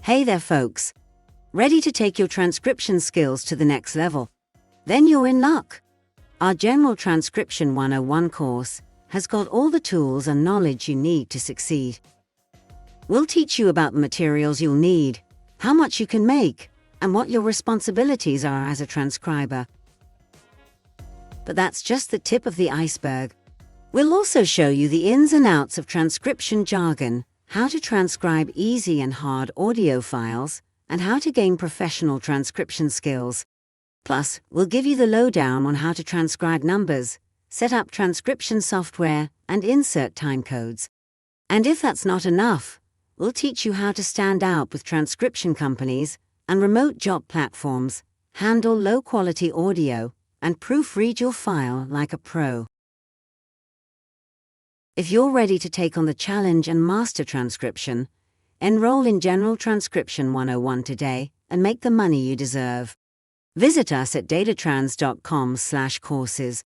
Hey there folks! Ready to take your transcription skills to the next level? Then you're in luck! Our General Transcription 101 course has got all the tools and knowledge you need to succeed. We'll teach you about the materials you'll need, how much you can make, and what your responsibilities are as a transcriber. But that's just the tip of the iceberg. We'll also show you the ins and outs of transcription jargon, how to transcribe easy and hard audio files, and how to gain professional transcription skills. Plus, we'll give you the lowdown on how to transcribe numbers, set up transcription software, and insert timecodes. And if that's not enough, we'll teach you how to stand out with transcription companies and remote job platforms, handle low-quality audio, and proofread your file like a pro. If you're ready to take on the challenge and master transcription, enroll in General Transcription 101 today and make the money you deserve. Visit us at datatrans.com/courses.